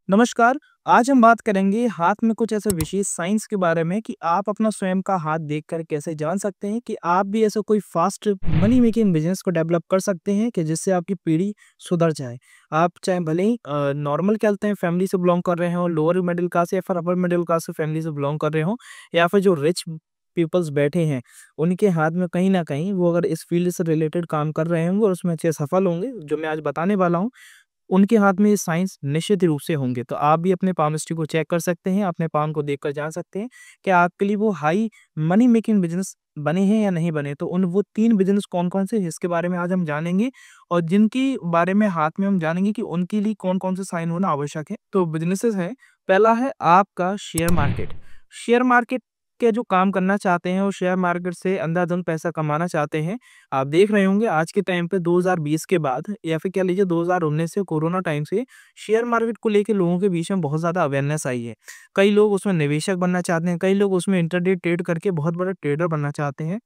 नमस्कार। आज हम बात करेंगे हाथ में कुछ ऐसे विशेष साइंस के बारे में कि आप अपना स्वयं का हाथ देखकर कैसे जान सकते हैं कि आप भी ऐसा कोई फास्ट मनी मेकिंग बिजनेस को डेवलप कर सकते हैं कि जिससे आपकी पीढ़ी सुधर जाए। आप चाहे भले ही नॉर्मल कहते हैं फैमिली से बिलोंग कर रहे हो, लोअर मिडिल क्लास या फिर अपर मिडिल क्लास फैमिली से बिलोंग कर रहे हो, या फिर जो रिच पीपल्स बैठे हैं उनके हाथ में कहीं ना कहीं वो अगर इस फील्ड से रिलेटेड काम कर रहे होंगे और उसमें अच्छे सफल होंगे, जो मैं आज बताने वाला हूँ उनके हाथ में ये साइंस निश्चित रूप से होंगे। तो आप भी अपने पाम हिस्ट्री को चेक कर सकते हैं, अपने पाम को देखकर जान सकते हैं कि आपके लिए वो हाई मनी मेकिंग बिज़नेस बने हैं या नहीं बने। तो उन वो 3 बिज़नेस कौन-कौन से हैं इसके बारे में आज हम जानेंगे और जिनके बारे में हाथ में हम जानेंगे कि उनके लिए कौन-कौन से साइन होना आवश्यक है। तो बिज़नेसेस हैं, पहला है आपका शेयर मार्केट। शेयर मार्केट के जो काम करना चाहते हैं और शेयर मार्केट से अंधाधुंध पैसा कमाना चाहते हैं, आप देख रहे होंगे आज के टाइम पे 2020 के बाद या फिर कह लीजिए 2019 से कोरोना टाइम से शेयर मार्केट को लेके लोगों के बीच में बहुत ज़्यादा अवेयरनेस आई है। कई लोग उसमें निवेशक बनना चाहते हैं, कई लोग उसमें इंट्राडे ट्रेड करके बहुत बड़ा ट्रेडर बनना चाहते हैं।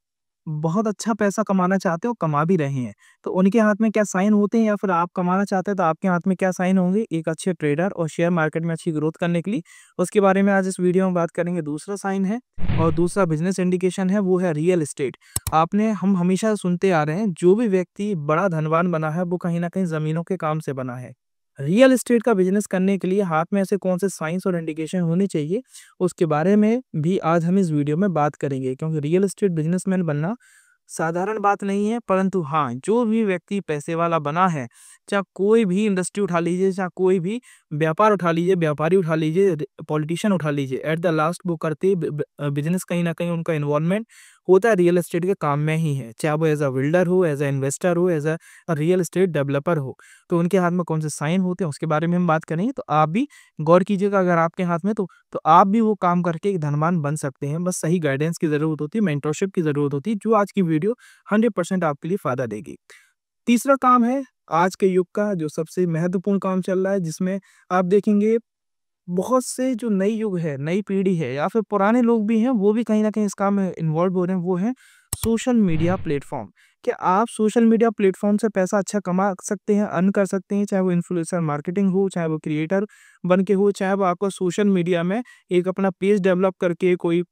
बहुत अच्छा पैसा कमाना चाहते हैं और कमा भी रहे हैं। तो उनके हाथ में क्या साइन होते हैं या फिर आप कमाना चाहते हैं तो आपके हाथ में क्या साइन होंगे एक अच्छे ट्रेडर और शेयर मार्केट में अच्छी ग्रोथ करने के लिए? उसके बारे में आज इस वीडियो में बात करेंगे। दूसरा साइन है और दूसरा बिज़नेस इंडिकेशन है वो है रियल एस्टेट। आपने हम हमेशा सुनते आ रहे हैं जो भी व्यक्ति बड़ा धनवान बना है वो कहीं न कहीं ज़मीनों के काम से बना है। रियल एस्टेट का बिज़नेस करने के लिए हाथ में ऐसे कौन से साइंस और इंडिकेशन होने चाहिए, उसके बारे में भी आज हम इस वीडियो में बात करेंगे क्योंकि रियल एस्टेट बिज़नेसमैन बनना साधारण बात नहीं है, परंतु हाँ, जो भी व्यक्ति पैसे वाला बना है, चाहे कोई भी इंडस्ट्री उठा लीजिए, चाहे कोई भी व्यापार उठा लीजिए, व्यापारी उठा लीजिए, पॉलिटिशियन उठा लीजिए, एट द लास्ट वो करते बिज़नेस कहीं न कहीं उनका इन्वॉल्वमेंट होता है रियल एस्टेट के काम में ही है। चाहे वो एज़ अ बिल्डर हो, एज़ अ इन्वेस्टर हो, as a real estate developer हो। तो उनके हाथ में कौन से साइन होते हैं उसके बारे में हम बात करेंगे। तो आप भी गौर कीजिएगा अगर आपके हाथ में तो आप भी वो काम करके एक धनवान बन सकते हैं। बस सही गाइडेंस की ज़रूरत होती है, मेंटरशिप की ज़रूरत होती है, जो आज की वीडियो 100% आपके लिए फ़ायदा देगी। तीसरा काम है आज के युग का जो सबसे महत्वपूर्ण काम चल रहा है, जिसमें आप देखेंगे बहुत से जो नई युग है, नई पीढ़ी है या फिर पुराने लोग भी हैं, वो भी कहीं न कहीं इस काम में इन्वॉल्व हो रहे हैं, वो है सोशल मीडिया प्लेटफ़ॉर्म। क्या आप सोशल मीडिया प्लेटफ़ॉर्म से पैसा अच्छा कमा सकते हैं, अर्न कर सकते हैं, चाहे वो इन्फ्लुएंसर मार्केटिंग हो, चाहे वो क्रिएटर बन के हो, चाहे वो आपका सोशल मीडिया में एक अपना पेज डेवलप करके कोई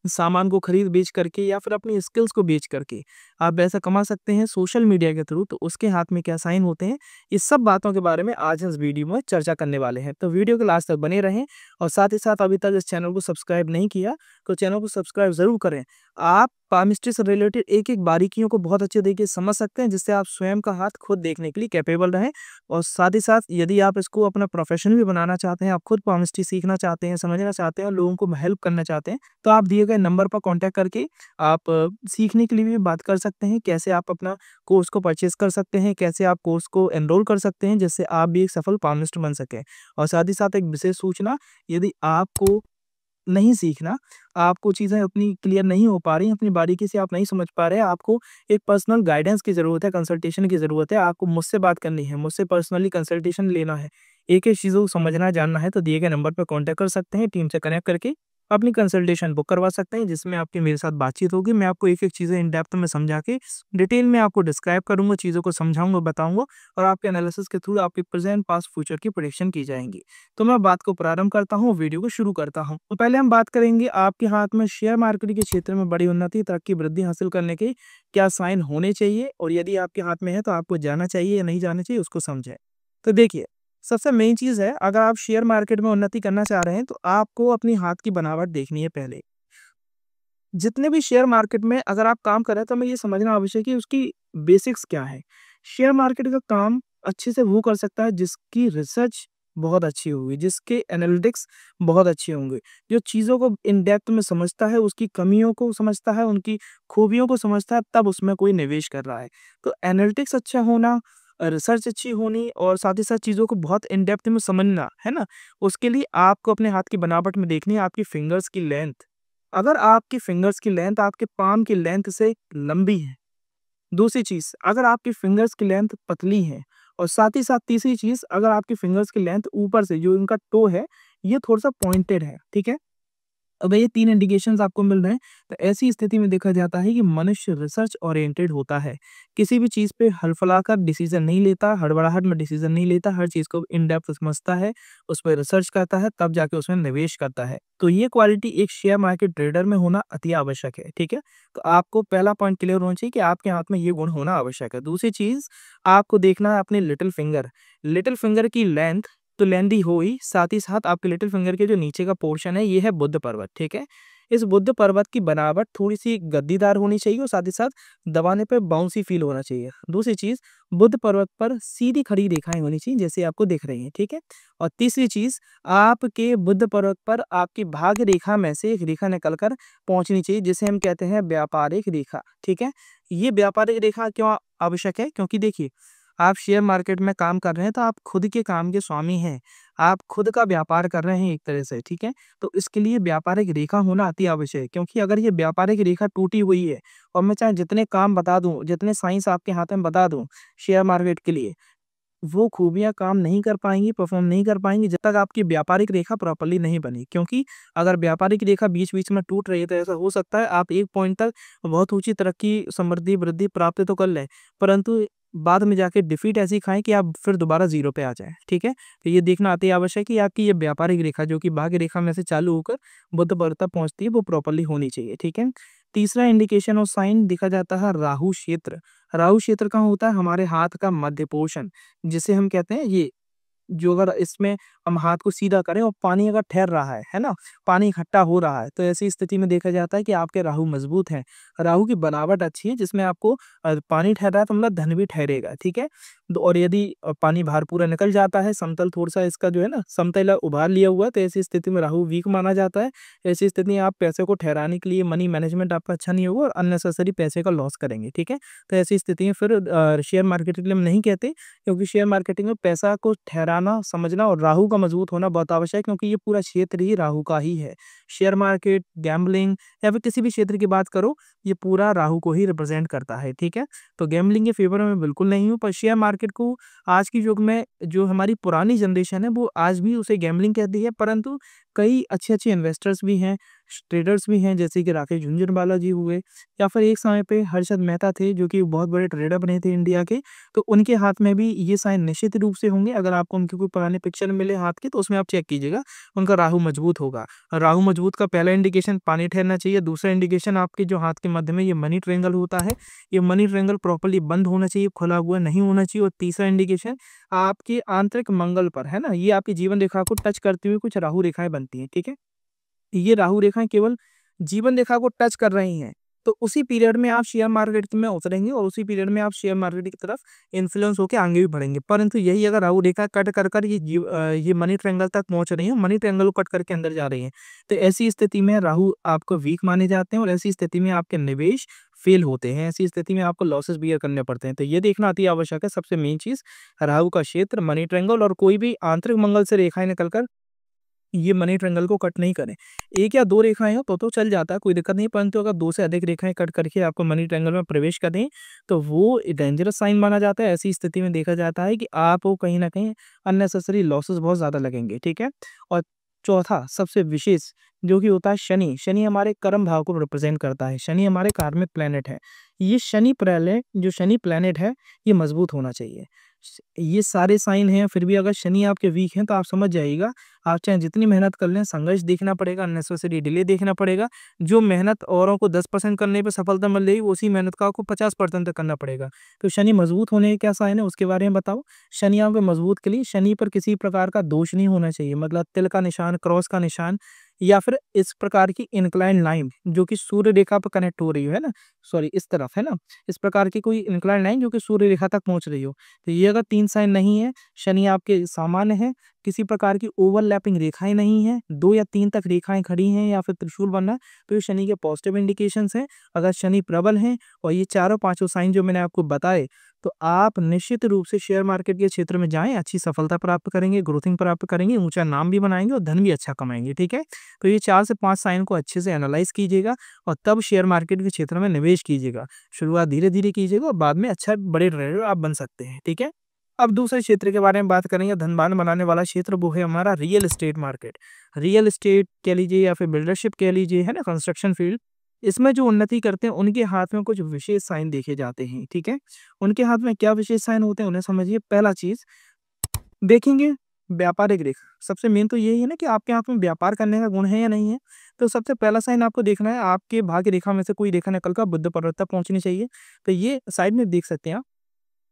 सामान को खरीद बेच करके या फिर अपनी स्किल्स को बेच करके आप पैसा कमा सकते हैं सोशल मीडिया के थ्रू। तो उसके हाथ में क्या साइन होते हैं, इस सब बातों के बारे में आज इस वीडियो में चर्चा करने वाले हैं। तो वीडियो के लास्ट तक बने रहें और साथ ही साथ अभी तक इस चैनल को सब्सक्राइब नहीं किया तो चैनल को सब्सक्राइब जरूर करें। आप पामिस्ट्री से रिलेटेड एक एक बारीकियों को बहुत अच्छे तरीके से समझ सकते हैं, जिससे आप स्वयं का हाथ खुद देखने के लिए कैपेबल रहें। और साथ ही साथ यदि आप इसको अपना प्रोफेशन भी बनाना चाहते हैं, आप खुद पामिस्ट्री सीखना चाहते हैं, समझना चाहते हैं और लोगों को हेल्प करना चाहते हैं, तो आप दिए गए नंबर पर कॉन्टैक्ट करके आप सीखने के लिए भी बात कर सकते हैं। कैसे आप अपना कोर्स को परचेज़ कर सकते हैं, कैसे आप कोर्स को एनरोल कर सकते हैं, जिससे आप भी एक सफल पामिस्ट बन सकें। और साथ ही साथ एक विशेष सूचना, यदि आपको नहीं सीखना, आपको चीज़ें अपनी क्लियर नहीं हो पा रही, अपनी बारीकी से आप नहीं समझ पा रहे हैं, आपको एक पर्सनल गाइडेंस की ज़रूरत है, कंसल्टेशन की ज़रूरत है, आपको मुझसे बात करनी है, मुझसे पर्सनली कंसल्टेशन लेना है, एक-एक चीज़ों को समझना, जानना है, तो दिए गए नंबर पे कॉन्टैक्ट कर सकते हैं, टीम से कनेक्ट करके अपनी कंसल्टेशन बुक करवा सकते हैं, जिसमें आपकी मेरे साथ बातचीत होगी। मैं आपको एक-एक चीज़ें इन डेप्थ में समझा के डिटेल में आपको डिस्क्राइब करूँगा, चीज़ों को समझाऊँगा, बताऊँगा और आपके एनालिसिस के थ्रू आपके प्रेज़ेंट, पास्ट, फ्यूचर की प्रेडिक्शन की जाएँगी। तो मैं बात को प्रारंभ करता हूँ, वीडियो को शुरू करता हूँ। तो पहले हम बात करेंगे आपके हाथ में शेयर मार्केट के क्षेत्र में बड़ी उन्नति, तरक्की, वृद्धि हासिल करने के क्या साइन होने चाहिए और यदि आपके हाथ में है तो आपको जाना चाहिए या नहीं जाना चाहिए, उसको समझें। तो देखिए, सबसे मेन चीज़ है, अगर आप शेयर मार्केट में उन्नति करना चाह रहे हैं तो आपको अपनी हाथ की बनावट देखनी है पहले। जितने भी शेयर मार्केट में अगर आप काम कर रहे हैं तो हमें ये समझना आवश्यक है कि उसकी बेसिक्स क्या है। शेयर मार्केट का काम अच्छे से वो कर सकता है जिसकी रिसर्च बहुत अच्छी होगी, जिसके एनालिटिक्स बहुत अच्छे होंगे, जो चीज़ों को इन डेप्थ में समझता है, उसकी कमियों को समझता है, उनकी खूबियों को समझता है, तब उसमें कोई निवेश कर रहा है। तो एनालिटिक्स अच्छा होना, रिसर्च अच्छी होनी और साथ ही साथ चीज़ों को बहुत इन डेप्थ में समझना, है ना? उसके लिए आपको अपने हाथ की बनावट में देखनी है आपकी फिंगर्स की लेंथ। अगर आपकी फिंगर्स की लेंथ आपके पाम की लेंथ से लंबी है, दूसरी चीज़ अगर आपकी फिंगर्स की लेंथ पतली है और साथ ही साथ तीसरी चीज़ अगर आपकी फिंगर्स की लेंथ ऊपर से जो इनका टो है, ये थोड़ा-सा पॉइंटेड है, ठीक है? अब ये 3 इंडिकेशंस आपको मिल रहे हैं, तो ऐसी स्थिति में देखा जाता है कि मनुष्य रिसर्च ओरिएंटेड होता है। किसी भी चीज़ पे हड़फड़ाकर डिसीज़न नहीं लेता, हड़बड़ाहट में डिसीज़न नहीं लेता, हर चीज़ को इन डेप्थ समझता है, उस पे रिसर्च करता है, तब जाके उसमें निवेश करता है। तो ये क्वालिटी एक शेयर मार्केट ट्रेडर में होना अति आवश्यक है, ठीक है? तो आपको पहला पॉइंट क्लियर होना चाहिए कि आपके हाथ में ये गुण होना आवश्यक है। दूसरी चीज़, आपको देखना है अपने लिटिल फिंगर की लेंथ तो लेंदी हो ही, साथ ही साथ आपके लिटिल फिंगर के जो नीचे का पोर्शन है, ये है बुद्ध पर्वत, ठीक है? इस बुद्ध पर्वत की बनावट थोड़ी-सी गद्दीदार होनी चाहिए और साथ ही साथ दबाने पे बाउंसी फ़ील होना चाहिए। दूसरी चीज़, बुद्ध पर्वत पर सीधी खड़ी रेखाएँ होनी चाहिए, जैसे आपको दिख रही हैं, ठीक है? और तीसरी चीज़, आपके बुद्ध पर्वत पर आपकी भाग्य रेखा में से एक रेखा निकल कर पहुँचनी चाहिए, जिसे हम कहते हैं व्यापारिक रेखा, ठीक है? ये व्यापारिक रेखा क्यों आवश्यक है? क्योंकि देखिए, आप शेयर मार्केट में काम कर रहे हैं, तो आप खुद के काम के स्वामी हैं। आप खुद का व्यापार कर रहे हैं एक तरह से, ठीक है? तो इसके लिए व्यापारिक रेखा होना अति आवश्यक है, क्योंकि अगर ये व्यापारिक रेखा टूटी हुई है और मैं चाहे जितने काम बता दूँ, जितने साइंस आपके हाथ में बता दूँ शेयर मार्केट के लिए, वो खूबियाँ काम नहीं कर पाएँगी, परफ़ॉर्म नहीं कर पाएँगी जब तक आपकी व्यापारिक रेखा प्रॉपर्ली नहीं बनी। क्योंकि अगर व्यापारिक रेखा बीच-बीच में टूट रही है, तो ऐसा हो सकता है आप एक पॉइंट तक बहुत ऊँची तरक्की, समृद्धि, वृद्धि प्राप्त तो कर लें, परंतु बाद में जाके डिफीट ऐसी खाएँ कि आप फिर दोबारा ज़ीरो पे आ जाएँ, ठीक है? तो ये देखना अति आवश्यक है कि आपकी ये व्यापारिक रेखा, जो कि भाग्य रेखा में से चालू होकर बुध पर्वत तक पहुँचती है, वो प्रॉपर्ली होनी चाहिए, ठीक है? तीसरा इंडिकेशन और साइन देखा जाता है राहु क्षेत्र। राहु क्षेत्र कहाँ होता है? हमारे हाथ का मध्य पोर्शन, जिसे हम कहते हैं ये, जो अगर इसमें हम हाथ को सीधा करें और पानी अगर ठहर रहा है ना? पानी इकट्ठा हो रहा है, तो ऐसी स्थिति में देखा जाता है कि आपके राहु मज़बूत हैं। राहु की बनावट अच्छी है, जिसमें आपको पानी ठहर रहा है, तो मतलब धन भी ठहरेगा, ठीक है? तो और यदि पानी बाहर पूरा निकल जाता है, समतल थोड़ा-सा इसका जो है ना, समतल उभार लिया हुआ है, तो ऐसी स्थिति में राहु वीक माना जाता है। ऐसी स्थिति में आप पैसे को ठहराने के लिए मनी मैनेजमेंट आपका अच्छा नहीं होगा और अननेसेसरी पैसे का लॉस करेंगे, ठीक है? तो ऐसी स्थिति में फिर शेयर मार्केट के लिए हम नहीं कहते, क्योंकि शेयर मार्केटिंग में पैसा को ठहराना, समझना और राहु का मजबूत होना बहुत आवश्यक है, क्योंकि ये पूरा क्षेत्र ही राहु का ही है। शेयर मार्केट, गैम्बलिंग या फिर किसी भी क्षेत्र की बात करो, ये पूरा राहु को ही रिप्रेजेंट करता है, ठीक है? तो गैम्बलिंग के फेवर में बिल्कुल नहीं हूँ, पर शेयर मार्केट को आज के युग में जो हमारी पुरानी जनरेशन है, वो आज भी उसे गैम्बलिंग कहती है, परंतु कई अच्छे-अच्छे इन्वेस्टर्स भी हैं, ट्रेडर्स भी हैं, जैसे कि राकेश झुनझुनवाला जी हुए, या फिर एक समय पे हर्षद मेहता थे, जो कि बहुत बड़े ट्रेडर बने थे इंडिया के। तो उनके हाथ में भी ये साइन निश्चित रूप से होंगे। अगर आपको उनके कोई पुराने पिक्चर मिले हाथ के, तो उसमें आप चेक कीजिएगा, उनका राहु मजबूत होगा। राहु मजबूत का पहला इंडिकेशन पानी ठहरना चाहिए। दूसरा इंडिकेशन, आपके जो हाथ के मध्य में ये मनी ट्रायंगल होता है, ये मनी ट्रायंगल प्रॉपर्ली बंद होना चाहिए, खुला हुआ नहीं होना चाहिए। और तीसरा इंडिकेशन, आपके आंतरिक मंगल पर, है ना? ये आपकी जीवन रेखा को टच करती हुई कुछ राहु रेखाएँ बनती हैं, ठीक है? ये राहु रेखाएँ केवल जीवन रेखा को टच कर रही हैं, तो उसी पीरियड में आप शेयर मार्केट में उतरेंगे और उसी पीरियड में आप शेयर मार्केट की तरफ इन्फ्लुएंस होके आगे भी बढ़ेंगे। परंतु यही अगर राहु रेखा कट कर कर ये मनी ट्रायंगल तक पहुँच रही है, मनी ट्रायंगल को कट करके अंदर जा रही हैं, तो ऐसी स्थिति में राहु आपको वीक माने जाते हैं और ऐसी स्थिति में आपके निवेश फेल होते हैं। ऐसी स्थिति में आपको लॉसेस बियर करने पड़ते हैं। तो ये देखना अति आवश्यक है। सबसे मेन चीज़, राहु का क्षेत्र, मनी ट्रायंगल और कोई भी आंतरिक मंगल से रेखाएँ निकल कर ये मनी ट्रायंगल को कट नहीं करें। 1 या 2 रेखाएँ हो तो चल जाता है, कोई दिक्कत नहीं, परंतु अगर 2 से अधिक रेखाएँ कट करके आपको मनी ट्रायंगल में प्रवेश कर दें, तो वो डेंजरस साइन माना जाता है। ऐसी स्थिति में देखा जाता है कि आपको कहीं न कहीं अननेसेसरी लॉसेस बहुत ज़्यादा लगेंगे, ठीक है? और चौथा सबसे विशेष जो कि होता है शनि। शनि हमारे कर्म भाव को रिप्रेज़ेंट करता है। शनि हमारे कार्मिक प्लैनेट है। ये शनि प्लैनेट है, ये मज़बूत होना चाहिए। ये सारे साइन हैं, फिर भी अगर शनि आपके वीक हैं, तो आप समझ जाइएगा, आप चाहे जितनी मेहनत कर लें, संघर्ष देखना पड़ेगा, अननेसेसरी डिले देखना पड़ेगा। जो मेहनत औरों को 10% करने पे सफलता मिल रही है, उसी मेहनत का आपको 50% तक करना पड़ेगा। तो शनि मजबूत होने के क्या साइन है, उसके बारे में बताओ। शनि आपके मजबूत के लिए शनि पर किसी प्रकार का दोष नहीं होना चाहिए, मतलब तिल का निशान, क्रॉस का निशान या फिर इस प्रकार की इंक्लाइन लाइन जो कि सूर्य रेखा पर कनेक्ट हो रही हो, है ना? सॉरी, इस तरफ, है ना? इस प्रकार की कोई इंक्लाइन लाइन जो कि सूर्य रेखा तक पहुँच रही हो। तो ये अगर 3 साइन नहीं है, शनि आपके सामान्य है, किसी प्रकार की ओवरलैपिंग रेखाएँ नहीं हैं, 2 या 3 तक रेखाएँ खड़ी हैं या फिर त्रिशूल बना है, तो ये शनि के पॉजिटिव इंडिकेशंस हैं। अगर शनि प्रबल हैं और ये चारों पाँचों साइन जो मैंने आपको बताए, तो आप निश्चित रूप से शेयर मार्केट के क्षेत्र में जाएँ, अच्छी सफलता प्राप्त करेंगे, ग्रोथिंग प्राप्त करेंगे, ऊँचा नाम भी बनाएँगे और धन भी अच्छा कमाएँगे, ठीक है? तो ये 4 से 5 साइन को अच्छे से एनालाइज़ कीजिएगा और तब शेयर मार्केट के क्षेत्र में निवेश कीजिएगा। शुरुआत धीरे-धीरे कीजिएगा और बाद में अच्छा बड़े ट्रेडर आप बन सकते हैं, ठीक है? अब दूसरे क्षेत्र के बारे में बात करेंगे, धनवान बनाने वाला क्षेत्र, वो है हमारा real estate market. Real estate कह लीजिए या फिर बिल्डरशिप कह लीजिए, है ना, कंस्ट्रक्शन फील्ड। इसमें जो उन्नति करते हैं उनके हाथ में कुछ विशेष साइन देखे जाते हैं, ठीक है। उनके हाथ में क्या विशेष साइन होते हैं, उन्हें समझिए। पहला चीज देखेंगे, व्यापारिक रेखा। सबसे मेन तो यही है ना कि आपके हाथ में व्यापार करने का गुण है या नहीं है। तो सबसे पहला साइन आपको देखना है, आपके भाग्य रेखा में से कोई रेखा निकल कर बुध पर्वत तक पहुंचनी चाहिए। तो ये साइड में देख सकते हैं आप,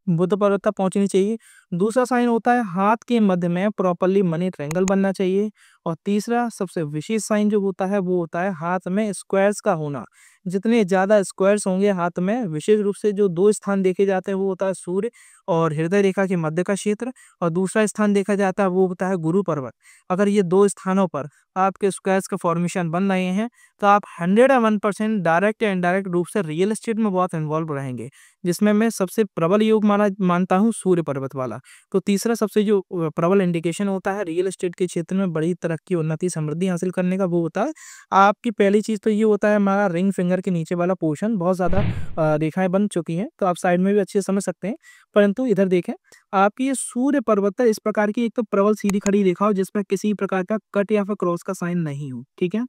बुध पर्वत तक पहुंचनी चाहिए। दूसरा साइन होता है हाथ के मध्य में प्रॉपरली मनी ट्रायंगल बनना चाहिए। और तीसरा सबसे विशेष साइन जो होता है वो होता है हाथ में स्क्वायर्स का होना। जितने ज्यादा स्क्वायर्स होंगे हाथ में, विशेष रूप से जो दो स्थान देखे जाते हैं वो होता है सूर्य और हृदय रेखा के मध्य का क्षेत्र, और दूसरा स्थान देखा जाता है वो होता है गुरु पर्वत। अगर ये दो स्थानों पर आपके स्क्वायर्स का फॉर्मेशन बन रहे हैं तो आप 101% डायरेक्ट या इनडायरेक्ट रूप से रियल एस्टेट में बहुत इन्वॉल्व रहेंगे, जिसमें मैं सबसे प्रबल योग मानता हूँ सूर्य पर्वत वाला। तो तीसरा सबसे जो प्रबल इंडिकेशन होता है रियल एस्टेट के क्षेत्र में बड़ी तरक्की, उन्नति, समृद्धि हासिल करने का, वो होता है आपकी पहली चीज तो ये होता है हमारा रिंग फिंगर के नीचे वाला पोर्शन बहुत ज्यादा रेखाएं बन चुकी हैं, तो आप साइड में भी अच्छे से समझ सकते हैं। परंतु इधर देखें, आपकी ये सूर्य पर्वत है, इस प्रकार की एक तो प्रबल सीधी खड़ी रेखा हो जिसमें किसी प्रकार का कट या फिर क्रॉस का साइन नहीं हो, ठीक है।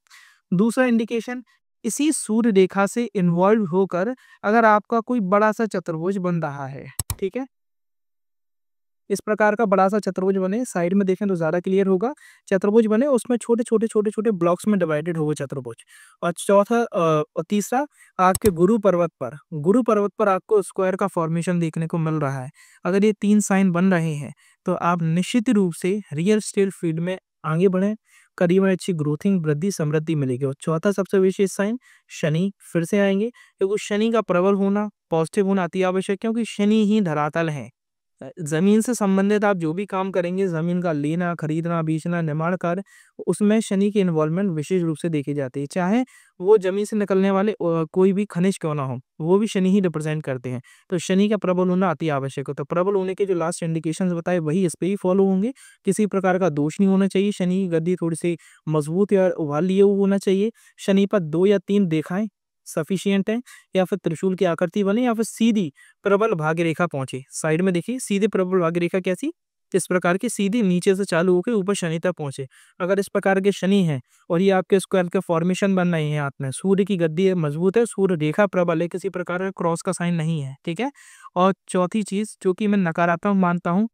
दूसरा इंडिकेशन, इसी सूर्य रेखा से इन्वॉल्व होकर अगर आपका कोई बड़ा सा चतुर्भुज बन रहा है, ठीक है, इस प्रकार का बड़ा सा चतुर्भुज बने, साइड में देखें तो ज्यादा क्लियर होगा। चतुर्भुज बने, उसमें छोटे छोटे छोटे छोटे ब्लॉक्स में डिवाइडेड हो वो चतुर्भुज। और चौथा और तीसरा, आपके गुरु पर्वत पर आपको स्क्वायर का फॉर्मेशन देखने को मिल रहा है। अगर ये तीन साइन बन रहे हैं तो आप निश्चित रूप से रियल एस्टेट फील्ड में आगे बढ़े, करियर में अच्छी ग्रोथिंग, वृद्धि, समृद्धि मिलेगी। और चौथा सबसे विशेष साइन, शनि फिर से आएंगे, क्योंकि शनि का प्रबल होना, पॉजिटिव होना अति आवश्यक है, क्योंकि शनि ही धरातल है। जमीन से संबंधित आप जो भी काम करेंगे, जमीन का लेना, खरीदना, बेचना, निर्माण कार्य, उसमें शनि की इन्वॉल्वमेंट विशेष रूप से देखी जाती है। चाहे वो जमीन से निकलने वाले कोई भी खनिज क्यों ना हो, वो भी शनि ही रिप्रेजेंट करते हैं। तो शनि का प्रबल होना अति आवश्यक है। तो प्रबल होने के जो लास्ट इंडिकेशंस बताए वही इस पे ही फॉलो होंगे। किसी प्रकार का दोष नहीं होना चाहिए, शनि की गद्दी थोड़ी सी मजबूत या उभार लिए हुए होना चाहिए। शनि पर 2 या 3 रेखाएं सफिशियंट है, या फिर त्रिशूल की आकृति बने, या फिर सीधी प्रबल भाग्य रेखा पहुंचे। साइड में देखिए, सीधे प्रबल भाग्य रेखा कैसी, इस प्रकार की सीधी नीचे से चालू होकर ऊपर शनि तक पहुंचे। अगर इस प्रकार के शनि हैं और ये आपके स्क्वायर के फॉर्मेशन बन रहे हैं हाथ में, सूर्य की गद्दी है, मजबूत है, सूर्य रेखा प्रबल है, किसी प्रकार का क्रॉस का साइन नहीं है, ठीक है। और चौथी चीज जो कि मैं नकारात्मक मानता हूँ,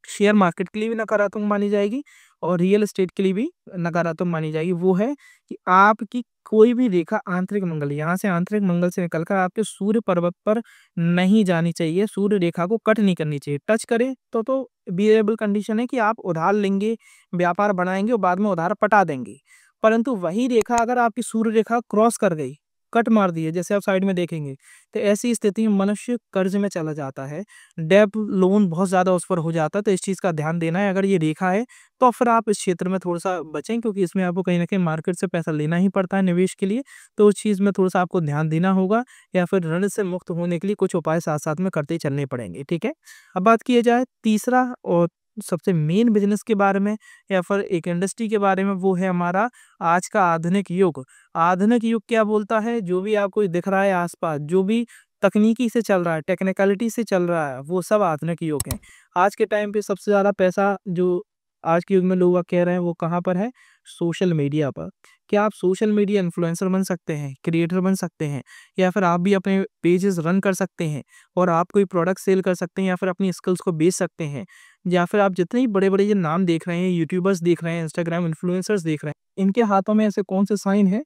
शेयर मार्केट के लिए भी नकारात्मक मानी जाएगी और रियल एस्टेट के लिए भी नकारात्मक मानी जाएगी, वो है कि आपकी कोई भी रेखा आंतरिक मंगल, यहाँ से आंतरिक मंगल से निकलकर आपके सूर्य पर्वत पर नहीं जानी चाहिए, सूर्य रेखा को कट नहीं करनी चाहिए। टच करे तो बियरेबल कंडीशन है कि आप उधार लेंगे, व्यापार बनाएंगे और बाद में उधार पटा देंगे। परंतु वही रेखा अगर आपकी सूर्य रेखा क्रॉस कर गई, कट मार दी है, जैसे आप साइड में देखेंगे, तो ऐसी स्थिति में मनुष्य कर्ज में चला जाता है, डेप लोन बहुत ज्यादा उस पर हो जाता है। तो इस चीज का ध्यान देना है। अगर ये रेखा है तो फिर आप इस क्षेत्र में थोड़ा सा बचें, क्योंकि इसमें आपको कहीं ना कहीं मार्केट से पैसा लेना ही पड़ता है निवेश के लिए। तो उस चीज में थोड़ा सा आपको ध्यान देना होगा, या फिर ऋण से मुक्त होने के लिए कुछ उपाय साथ साथ में करते चलने पड़ेंगे, ठीक है। अब बात किया जाए तीसरा और सबसे मेन बिजनेस के बारे में, या फिर एक इंडस्ट्री के बारे में, वो है हमारा आज का आधुनिक युग। आधुनिक युग क्या बोलता है, जो भी आपको दिख रहा है आसपास, जो भी तकनीकी से चल रहा है, टेक्निकलिटी से चल रहा है, वो सब आधुनिक युग है। आज के टाइम पे सबसे ज्यादा पैसा जो आज के युग में लोग कह रहे हैं वो कहाँ पर है, सोशल मीडिया पर। क्या आप सोशल मीडिया इन्फ्लुएंसर बन सकते हैं, क्रिएटर बन सकते हैं, या फिर आप भी अपने पेजेस रन कर सकते हैं और आप कोई प्रोडक्ट सेल कर सकते हैं, या फिर अपनी स्किल्स को बेच सकते हैं। या फिर आप जितने ही बड़े बड़े ये नाम देख रहे हैं, यूट्यूबर्स देख रहे हैं, इंस्टाग्राम इन्फ्लुएंसर्स देख रहे हैं, इनके हाथों में ऐसे कौन से साइन है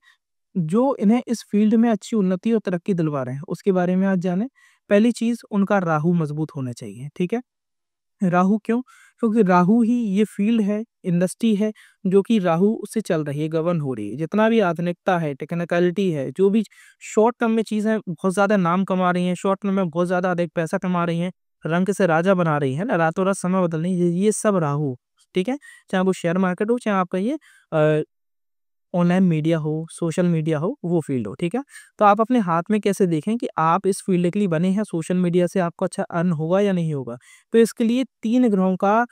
जो इन्हें इस फील्ड में अच्छी उन्नति और तरक्की दिलवा रहे हैं, उसके बारे में आज जाने। पहली चीज, उनका राहु मजबूत होना चाहिए, ठीक है। राहु क्यों, क्योंकि राहु ही ये फील्ड है, इंडस्ट्री है, जो कि राहु से चल रही है, गवर्न हो रही है। जितना भी आधुनिकता है, टेक्निकलिटी है, जो भी शॉर्ट टर्म में चीजें बहुत ज्यादा नाम कमा रही हैं, शॉर्ट टर्म में बहुत ज्यादा अधिक पैसा कमा रही हैं, रंग से राजा बना रही है ना, रातों रात समय बदल रही है, ये सब राहु, ठीक है। चाहे वो शेयर मार्केट हो, चाहे आपका ये ऑनलाइन मीडिया हो, सोशल मीडिया हो, वो फ़ील्ड हो, ठीक है? तो आप अपने हाथ में कैसे देखें कि आप इस फ़ील्ड के लिए बने हैं, सोशल मीडिया से आपको अच्छा अर्न होगा या नहीं होगा? तो इसके लिए 3 ग्रहों का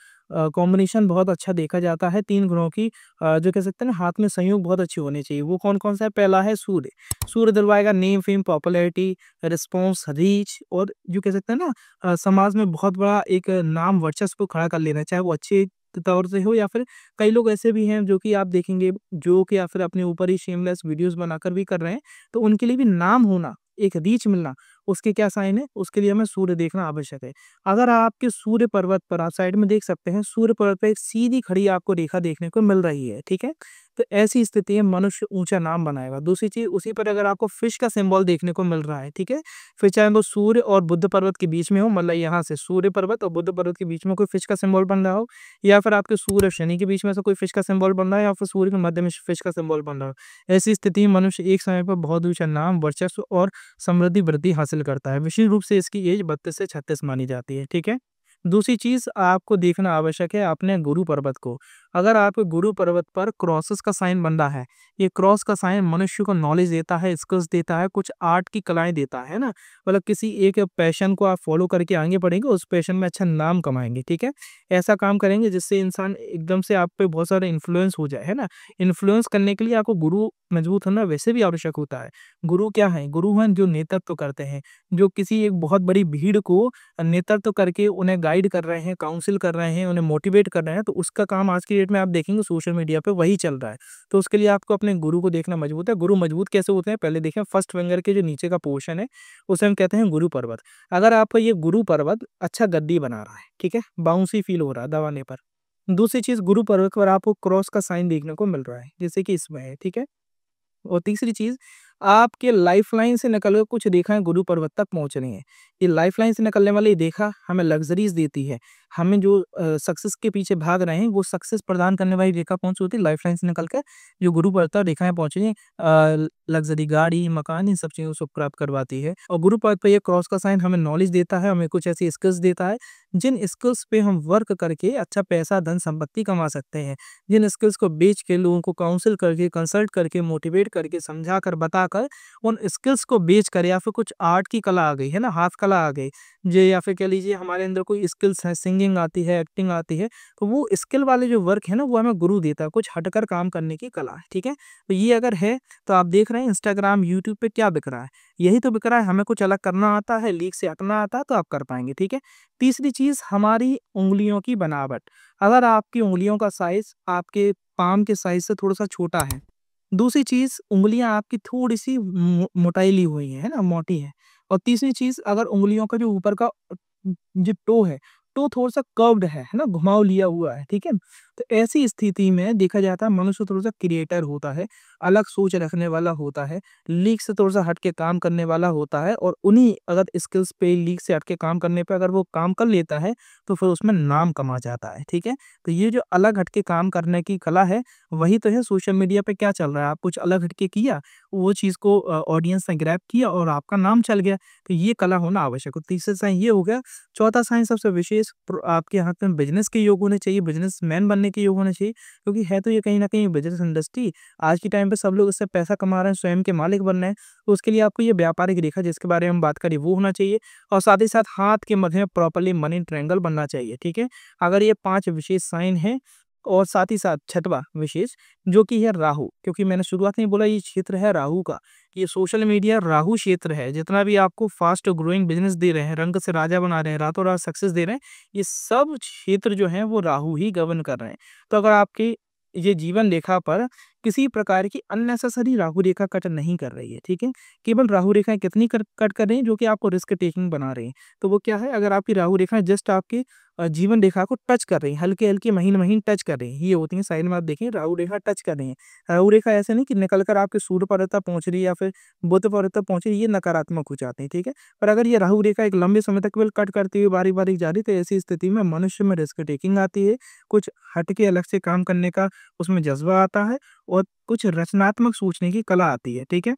कॉम्बिनेशन बहुत अच्छा देखा जाता है। 3 ग्रहों की जो कह सकते हैं ना हाथ में संयोग बहुत अच्छे होने चाहिए। वो कौन-कौन सा है? पहला है सूर्य। सूर्य दिलवाएगा name, fame, popularity, response, reach और जो कह सकते हैं ना समाज में बहुत बड़ा एक नाम वर्चस्व को खड़ा कर लेना, चाहे वो अच्छे तौर से हो या फिर कई लोग ऐसे भी हैं जो कि आप देखेंगे जो कि या फिर अपने ऊपर ही शेमलेस वीडियोज़ बनाकर भी कर रहे हैं, तो उनके लिए भी नाम होना, एक रीच मिलना, उसके क्या साइन है? उसके लिए हमें सूर्य देखना आवश्यक है। अगर आपके सूर्य पर्वत पर आप साइड में देख सकते हैं, सूर्य पर्वत पे एक सीधी खड़ी आपको रेखा देखने को मिल रही है, ठीक है? तो ऐसी स्थिति में मनुष्य ऊँचा नाम बनाएगा। दूसरी चीज़ उसी पर अगर आपको फिश का सिंबल देखने को मिल रहा है, ठीक है? फिर चाहे वो सूर्य और बुध पर्वत के बीच में हो, मतलब यहाँ से सूर्य पर्वत और बुध पर्वत के बीच में कोई फिश का सिंबल बन रहा हो या फिर आपके सूर्य और शनि के बीच में से कोई फिश का सिंबल बन रहा है या फिर सूर्य के मध्य में फिश का सिंबल बन रहा हो। ऐसी स्थिति में मनुष्य एक समय पर बहुत ऊँचा नाम, वर्चस्व और समृद्धि वृद्धि हासिल करता है। विशेष रूप से इसकी एज 32 से 36 मानी जाती है, ठीक है? दूसरी चीज़ आपको देखना आवश्यक है अपने गुरु पर्वत को। अगर आपके गुरु पर्वत पर क्रॉसेस का साइन बन रहा है, ये क्रॉस का साइन मनुष्य को नॉलेज देता है, स्किल्स देता है, कुछ आर्ट की कलाएँ देता है ना? मतलब किसी एक पैशन को आप फ़ॉलो करके आगे बढ़ेंगे, उस पैशन में अच्छा नाम कमाएँगे, ठीक है? ऐसा काम करेंगे जिससे इंसान एकदम से आप पे बहुत सारा इन्फ्लुएंस हो जाए, है ना? इन्फ्लुएंस करने के लिए आपको गुरु मजबूत होना वैसे भी आवश्यक होता है। गुरु क्या हैं? गुरु हैं जो नेतृत्व करते हैं, जो किसी एक बहुत बड़ी भीड़ को नेतृत्व करके उन्हें गाइड कर रहे हैं, काउंसिल कर रहे हैं, उन्हें मोटिवेट कर रहे हैं, तो उसका काम आज की डेट में आप देखेंगे सोशल मीडिया पे वही चल रहा है। तो उसके लिए आपको अपने गुरु को देखना मजबूत है। गुरु मजबूत कैसे होते हैं? पहले देखें फर्स्ट फिंगर के जो नीचे का पोर्शन है, उसे हम कहते हैं गुरु पर्वत। अगर आपका ये गुरु पर्वत अच्छा गद्दी बना रहा है, ठीक है? बाउंसी फील हो रहा है दबाने पर। दूसरी चीज़ गुरु पर्वत पर आपको क्रॉस का साइन देखने को मिल रहा है, जैसे कि इसमें है, ठीक है? और तीसरी चीज़, आपके लाइफ़लाइन से निकल कर कुछ रेखाएँ गुरु पर्वत तक पहुँच रही हैं। ये लाइफ़लाइन से निकलने वाली रेखा हमें लग्ज़रीज़ देती है। हमें जो सक्सेस के पीछे भाग रहे हैं, वो सक्सेस प्रदान करने वाली रेखा कौन-सी होती है? लाइफ़लाइन से निकल कर जो गुरु पर्वत तक रेखाएँ पहुँच रही हैं लग्ज़री गाड़ी, मकान इन सब चीज़ों से प्राप्त करवाती है। और गुरु पर्वत पे ये क्रॉस का साइन हमें नॉलेज देता है, हमें कुछ ऐसी स्किल्स देता है, जिन स्किल्स पे हम वर्क करके अच्छा पैसा, धन, संपत्ति कमा सकते हैं। जिन स्किल्स को बेच के लोगों को काउंसिल करके, कंसल्ट करके, मोटिवेट करके, समझाकर, बताकर, उन स्किल्स को बेच कर या फिर कुछ आर्ट की कला आ गई, है ना? हाथ कला आ गई, जे या फिर कह लीजिए हमारे अंदर कोई स्किल्स है, सिंगिंग आती है, एक्टिंग आती है, तो वो स्किल वाले जो वर्क है ना, वो हमें गुरु देता है, कुछ हटकर काम करने की कला है, ठीक है? तो ये अगर है, तो आप देख रहे हैं इंस्टाग्राम, यूट्यूब पे क्या बिक रहा है? यही तो बिक रहा है, हमें कुछ अलग करना आता है, लीक से हटना आता है, तो आप कर पाएँगे, ठीक है? तीसरी चीज़ हमारी उँगलियों की बनावट। अगर आपकी उँगलियों का साइज़ आपके पाम के साइज़ से थोड़ा-सा छोटा है। दूसरी चीज़ उँगलियाँ आपकी थोड़ी-सी मोटाई हुई हैं, है ना? मोटी हैं। और तीसरी चीज़ अगर उँगलियों का जो ऊपर का जो टो है, टो थोड़ा-सा कर्व्ड है ना? घुमाव लिया हुआ है, ठीक है? तो ऐसी स्थिति में देखा जाता है मनुष्य थोड़ा-सा क्रिएटर होता है, अलग सोच रखने वाला होता है, लीक से थोड़ा-सा हट के काम करने वाला होता है और उन्हीं अगर स्किल्स पे लीक से हट के काम करने पे अगर वो काम कर लेता है, तो फिर उसमें नाम कमा जाता है, ठीक है? तो ये जो अलग हट के काम करने की कला है, वही तो है सोशल मीडिया पे क्या चल रहा है, आप कुछ अलग हट के किया, वो चीज़ को ऑडियंस ने ग्रैब किया और आपका नाम चल गया, तो ये कला होना आवश्यक है। तीसरा साइन ये हो गया, चौथा साइन सबसे विशेष आपके हाथ में बिज़नेस के योग होने चाहिए, बिज़नेसमैन बनने के योग होने चाहिए, क्योंकि है तो ये कहीं न कहीं बिज़नेस इंडस्ट्री, आज के टाइम पे सब लोग इससे पैसा कमा रहे हैं, स्वयं के मालिक बन रहे हैं, तो उसके लिए आपको ये व्यापारिक रेखा जिसके बारे में हम बात करें वो होना चाहिए और साथ ही साथ हाथ के मध्य में प्रॉपर्ली मनी ट्रायंगल बनना चाहिए, ठीक है? अगर ये 5 विशेष साइन हैं और साथ ही साथ छठवां विशेष जो कि है राहु, क्योंकि मैंने शुरुआत में ही बोला ये क्षेत्र है राहु का, ये सोशल मीडिया राहु क्षेत्र है। जितना भी आपको फास्ट ग्रोइंग बिज़नेस दे रहे हैं, रंग से राजा बना रहे हैं, रातों-रात सक्सेस दे रहे हैं, ये सब क्षेत्र जो हैं वो राहु ही गवर्न कर रहे हैं। तो अगर आपकी ये जीवन रेखा पर किसी प्रकार की अननेसेसरी राहु रेखा कट नहीं कर रही है, ठीक है? केवल राहु रेखाएँ कितनी कट कर रही हैं जो कि आपको रिस्क टेकिंग बना रही हैं। तो वो क्या है, अगर आपकी राहु रेखाएँ जस्ट आपके जीवन रेखा को टच कर रही हैं, हल्के-हल्के, महीन-महीन टच कर रही हैं, ये होती हैं साइड में आप देखें राहु रेखा टच कर रही हैं। राहु रेखा ऐसे नहीं कि निकल कर आपके सूर्य पर्वत तक पहुँच रही है या फिर बुध पर्वत तक पहुँच रही है, ये नकारात्मक हो जाती है, ठीक है? पर अगर ये राहु रेखा एक लंबे समय तक केवल कट करती हुई बारीक-बारीक जा रही है, तो ऐसी स्थिति में मनुष्य में रिस्क टेकिंग आती है, कुछ हट के अलग से काम करने का उसमें जज़्बा आता है और कुछ रचनात्मक सोचने की कला आती है, ठीक है?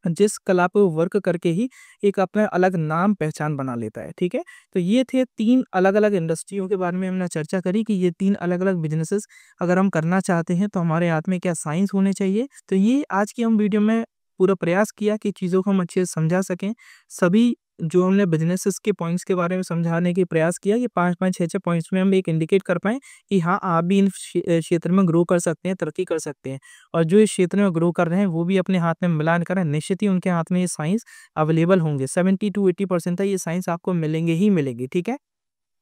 जिस कला पे वो वर्क करके ही एक अपना अलग नाम पहचान बना लेता है, ठीक है? तो ये थे 3 अलग-अलग इंडस्ट्रियों के बारे में हमने चर्चा करी कि ये 3 अलग-अलग बिज़नेसेस अगर हम करना चाहते हैं तो हमारे हाथ में क्या साइंस होने चाहिए। तो ये आज की हम वीडियो में पूरा प्रयास किया कि चीज़ों को हम अच्छे से समझा सकें। सभी जो हमने बिज़नेसेस के पॉइंट्स के बारे में समझाने की प्रयास किया कि 5-5, 6-6 पॉइंट्स में हम एक इंडिकेट कर पाएँ कि हाँ, आप भी इन क्षेत्र में ग्रो कर सकते हैं, तरक्की कर सकते हैं। और जो इस क्षेत्र में ग्रो कर रहे हैं वो भी अपने हाथ में मिलान करें, निश्चित ही उनके हाथ में ये साइंस अवेलेबल होंगे। 70 टू 80% तक ये साइंस आपको मिलेंगे ही मिलेंगे, ठीक है?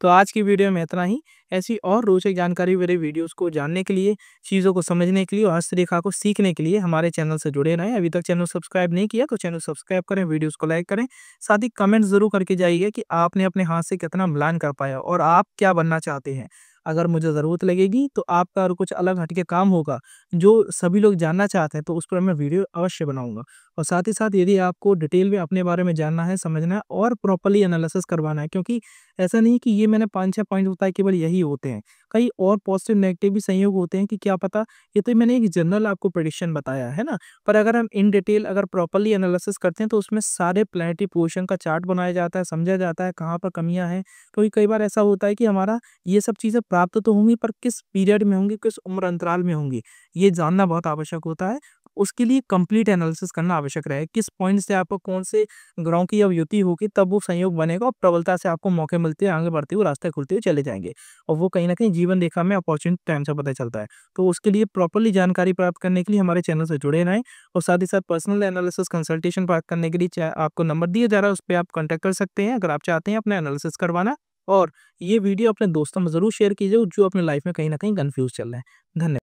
तो आज की वीडियो में इतना ही। ऐसी और रोचक जानकारी मेरे वीडियोज़ को जानने के लिए, चीज़ों को समझने के लिए और हस्तरेखा को सीखने के लिए हमारे चैनल से जुड़े रहें। अभी तक चैनल सब्सक्राइब नहीं किया तो चैनल सब्सक्राइब करें, वीडियोज़ को लाइक करें। साथ ही कमेंट ज़रूर करके जाइए कि आपने अपने हाथ से कितना मिलान कर पाया और आप क्या बनना चाहते हैं। अगर मुझे ज़रूरत लगेगी तो आपका और कुछ अलग हट के काम होगा, जो सभी लोग जानना चाहते हैं, तो उस पर मैं वीडियो अवश्य बनाऊँगा। और साथ ही साथ यदि आपको डिटेल में अपने बारे में जानना है, समझना है और प्रॉपर्ली एनालिसिस करवाना है, क्योंकि ऐसा नहीं कि ये मैंने 5-6 पॉइंट बताए केवल यही होते हैं। कई और पॉजिटिव नेगेटिव भी संयोग होते हैं कि क्या पता, ये तो मैंने एक जनरल आपको प्रेडिक्शन बताया है ना? पर अगर हम इन डिटेल अगर प्रॉपर्ली एनालिसिस करते हैं तो उसमें सारे प्लैनेटरी पोज़ीशन का चार्ट बनाया जाता है, समझा जाता है कहाँ पर कमियाँ हैं। क्योंकि कई बार ऐसा होता है कि हमारा ये सब चीज़ें प्राप्त तो होंगी पर किस पीरियड में होंगी, किस उम्र अंतराल में होंगी, ये जानना बहुत आवश्यक होता है। उसके लिए कंप्लीट एनालिसिस करना आवश्यक रहे। किस पॉइंट से आपको कौन से ग्रहों की अवयुति होगी तब वो संयोग बनेगा और प्रबलता से आपको मौके मिलते हैं, आगे बढ़ते हुए रास्ते खुलते हुए चले जाएँगे। और वो कहीं न कहीं जीवन रेखा में अपॉर्च्युनिटी टाइम से पता चलता है। तो उसके लिए प्रॉपर्ली जानकारी प्राप्त करने के लिए हमारे चैनल से जुड़े रहें और साथ ही साथ पर्सनल एनालिसिस कंसल्टेशन प्राप्त करने के लिए चा आपको नंबर दिया जा रहा है, उस पे आप कॉन्टैक्ट कर सकते हैं अगर आप चाहते हैं अपना एनालिसिस करवाना। और ये वीडियो अपने दोस्तों में ज़रूर शेयर कीजिए जो अपनी लाइफ़ में कहीं न कहीं कन्फ्यूज़ चल रहे हैं। धन्य